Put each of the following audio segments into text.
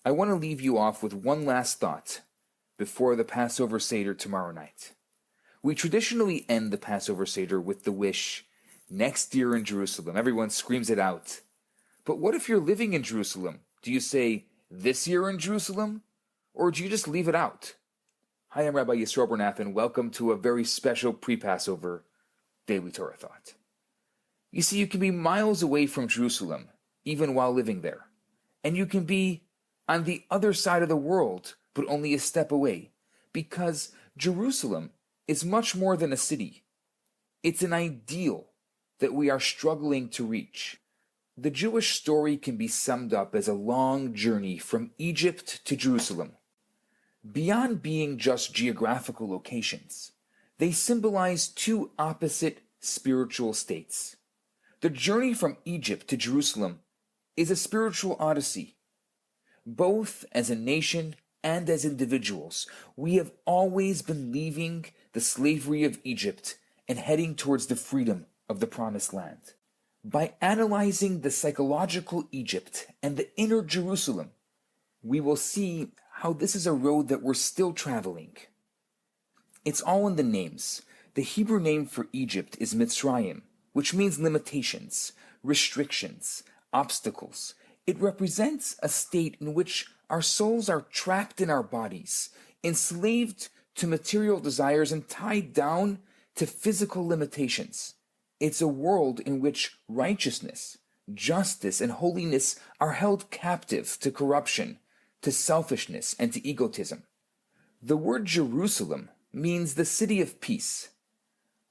I want to leave you off with one last thought before the Passover Seder tomorrow night. We traditionally end the Passover Seder with the wish, next year in Jerusalem. Everyone screams it out. But what if you're living in Jerusalem? Do you say, this year in Jerusalem? Or do you just leave it out? Hi, I'm Rabbi Yisroel Bernath, and welcome to a very special pre-Passover Daily Torah Thought. You see, you can be miles away from Jerusalem, even while living there. And you can be on the other side of the world, but only a step away, because Jerusalem is much more than a city. It's an ideal that we are struggling to reach. The Jewish story can be summed up as a long journey from Egypt to Jerusalem. Beyond being just geographical locations, they symbolize two opposite spiritual states. The journey from Egypt to Jerusalem is a spiritual odyssey. Both as a nation and as individuals, we have always been leaving the slavery of Egypt and heading towards the freedom of the Promised Land. By analyzing the psychological Egypt and the inner Jerusalem, we will see how this is a road that we're still traveling. It's all in the names. The Hebrew name for Egypt is Mitzrayim, which means limitations, restrictions, obstacles. It represents a state in which our souls are trapped in our bodies, enslaved to material desires and tied down to physical limitations. It's a world in which righteousness, justice, and holiness are held captive to corruption, to selfishness, and to egotism. The word Jerusalem means the city of peace,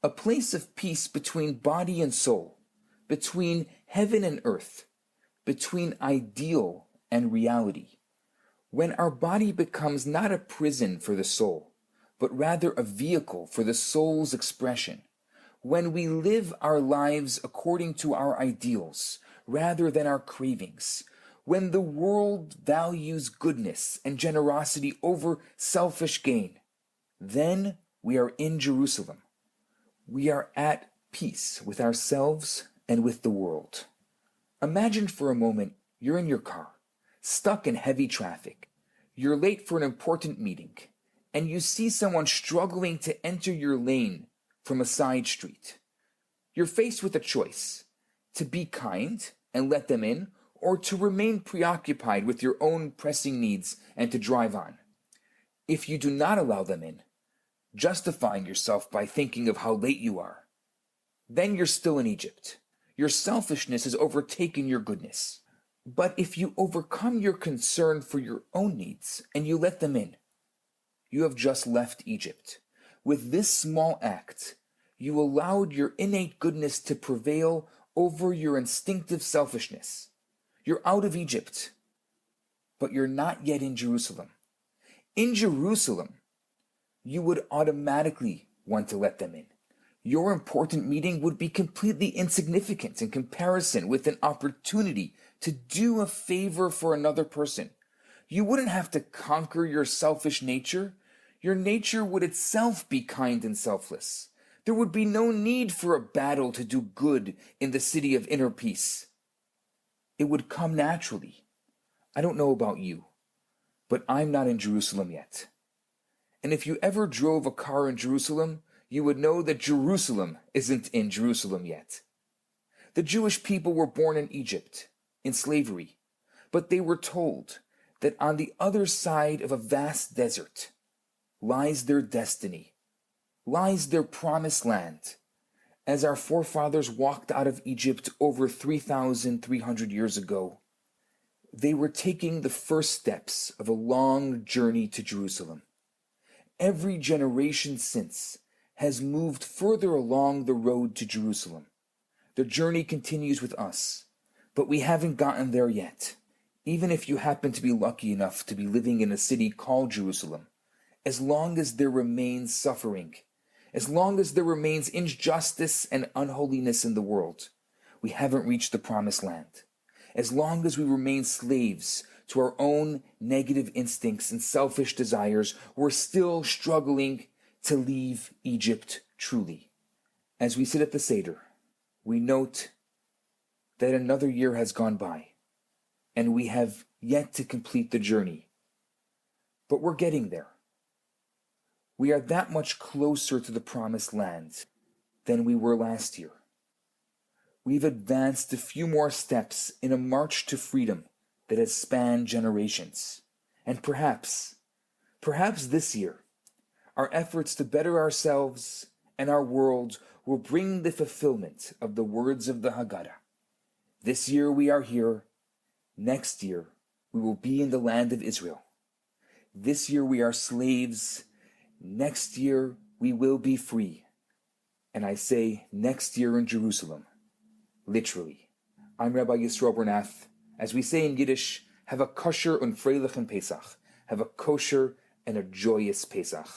a place of peace between body and soul, between heaven and earth, between ideal and reality. When our body becomes not a prison for the soul, but rather a vehicle for the soul's expression, when we live our lives according to our ideals rather than our cravings, when the world values goodness and generosity over selfish gain, then we are in Jerusalem. We are at peace with ourselves and with the world. Imagine for a moment you're in your car, stuck in heavy traffic. You're late for an important meeting, and you see someone struggling to enter your lane from a side street. You're faced with a choice: to be kind and let them in, or to remain preoccupied with your own pressing needs and to drive on. If you do not allow them in, justifying yourself by thinking of how late you are, then you're still in Egypt. Your selfishness has overtaken your goodness. But if you overcome your concern for your own needs and you let them in, you have just left Egypt. With this small act, you allowed your innate goodness to prevail over your instinctive selfishness. You're out of Egypt, but you're not yet in Jerusalem. In Jerusalem, you would automatically want to let them in. Your important meeting would be completely insignificant in comparison with an opportunity to do a favor for another person. You wouldn't have to conquer your selfish nature. Your nature would itself be kind and selfless. There would be no need for a battle to do good in the city of inner peace. It would come naturally. I don't know about you, but I'm not in Jerusalem yet. And if you ever drove a car in Jerusalem, you would know that Jerusalem isn't in Jerusalem yet. The Jewish people were born in Egypt, in slavery, but they were told that on the other side of a vast desert lies their destiny, lies their promised land. As our forefathers walked out of Egypt over 3,300 years ago, they were taking the first steps of a long journey to Jerusalem. Every generation since has moved further along the road to Jerusalem. The journey continues with us, but we haven't gotten there yet. Even if you happen to be lucky enough to be living in a city called Jerusalem, as long as there remains suffering, as long as there remains injustice and unholiness in the world, we haven't reached the promised land. As long as we remain slaves to our own negative instincts and selfish desires, we're still struggling to leave Egypt truly. As we sit at the Seder, we note that another year has gone by, and we have yet to complete the journey. But we're getting there. We are that much closer to the promised land than we were last year. We've advanced a few more steps in a march to freedom that has spanned generations. And perhaps this year, our efforts to better ourselves and our world will bring the fulfillment of the words of the Haggadah. This year we are here. Next year we will be in the land of Israel. This year we are slaves. Next year we will be free. And I say next year in Jerusalem, literally. I'm Rabbi Yisroel Bernath. As we say in Yiddish, have a kosher und freilichen Pesach. Have a kosher and a joyous Pesach.